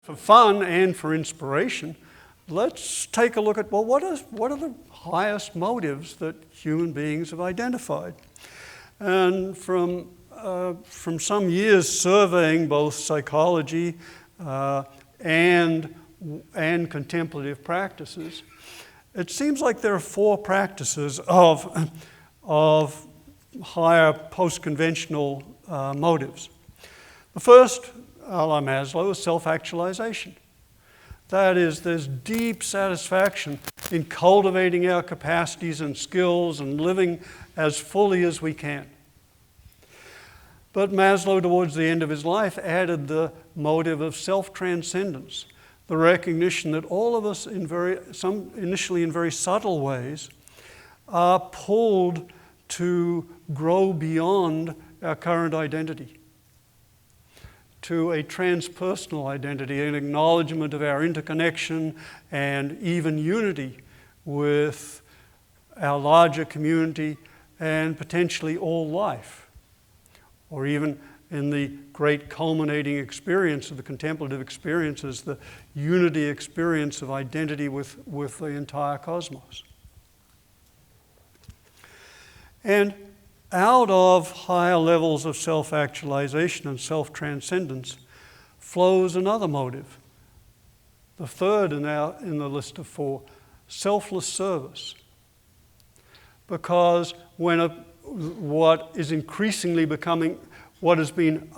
For fun and for inspiration, let's take a look at, well, what are the highest motives that human beings have identified? And from some years surveying both psychology and contemplative practices, it seems like there are four practices of higher post-conventional motives. The first, a la Maslow, is self-actualization. That is, there's deep satisfaction in cultivating our capacities and skills and living as fully as we can. But Maslow, towards the end of his life, added the motive of self-transcendence, the recognition that all of us, initially in very subtle ways, are pulled to grow beyond our current identity, to a transpersonal identity, an acknowledgement of our interconnection and even unity with our larger community and potentially all life, or even in the great culminating experience of the contemplative experiences, the unity experience of identity with the entire cosmos. And out of higher levels of self-actualization and self-transcendence flows another motive, the third in the list of four, selfless service. Because what is increasingly becoming, what has been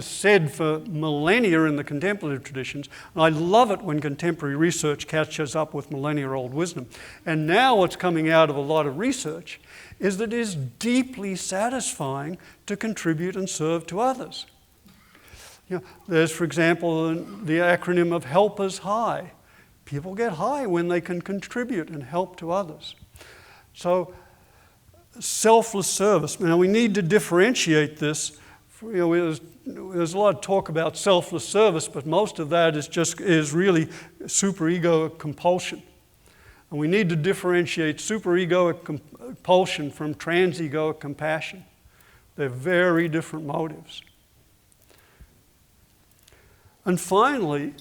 said for millennia in the contemplative traditions, and I love it when contemporary research catches up with millennia-old wisdom, and now what's coming out of a lot of research is that it is deeply satisfying to contribute and serve to others. There's, for example, the acronym of helpers high. People get high when they can contribute and help to others. So, selfless service. Now, we need to differentiate this. There's a lot of talk about selfless service, but most of that is really superegoic compulsion. And we need to differentiate superegoic compulsion from transegoic compassion. They're very different motives. And finally,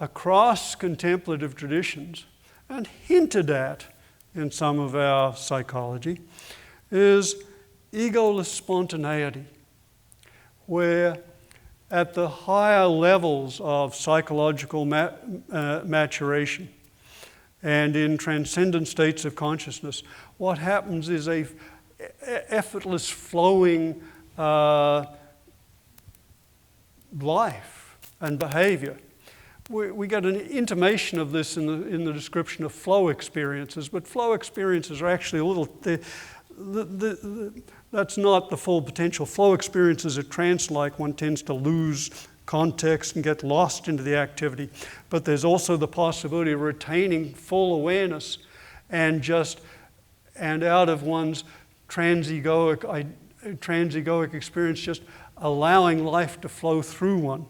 across contemplative traditions, and hinted at in some of our psychology, is egoless spontaneity, where at the higher levels of psychological maturation and in transcendent states of consciousness, what happens is a effortless flowing life and behavior. We get an intimation of this in the description of flow experiences, but flow experiences are actually a little... that's not the full potential. Flow experiences are trance-like. One tends to lose context and get lost into the activity. But there's also the possibility of retaining full awareness and out of one's transegoic experience, just allowing life to flow through one.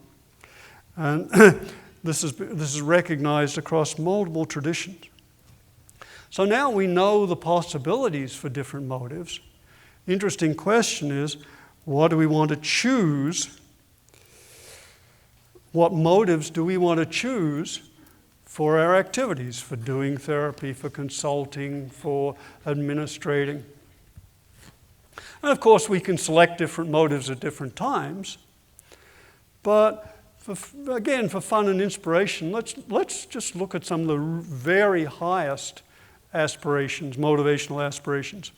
And this is recognized across multiple traditions. So now we know the possibilities for different motives. The interesting question is, what do we want to choose? What motives do we want to choose for our activities, for doing therapy, for consulting, for administrating? And of course, we can select different motives at different times. But for fun and inspiration, let's just look at some of the very highest aspirations, motivational aspirations.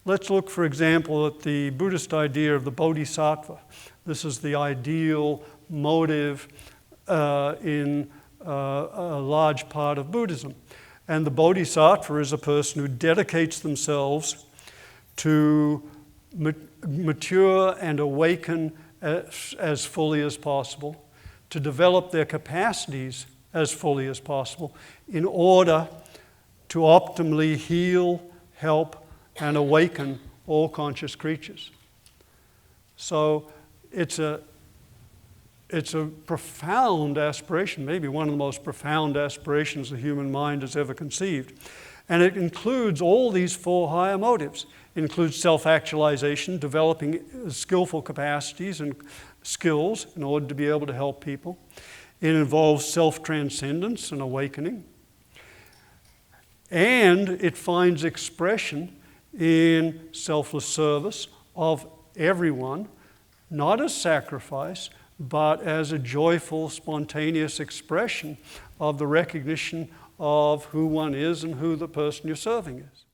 Let's look, for example, at the Buddhist idea of the bodhisattva. This is the ideal motive in a large part of Buddhism. And the bodhisattva is a person who dedicates themselves to mature and awaken as fully as possible, to develop their capacities as fully as possible in order to optimally heal, help, and awaken all conscious creatures. So it's a profound aspiration, maybe one of the most profound aspirations the human mind has ever conceived. And it includes all these four higher motives. It includes self-actualization, developing skillful capacities and skills in order to be able to help people. It involves self-transcendence and awakening. And it finds expression in selfless service of everyone, not as sacrifice, but as a joyful, spontaneous expression of the recognition of who one is and who the person you're serving is.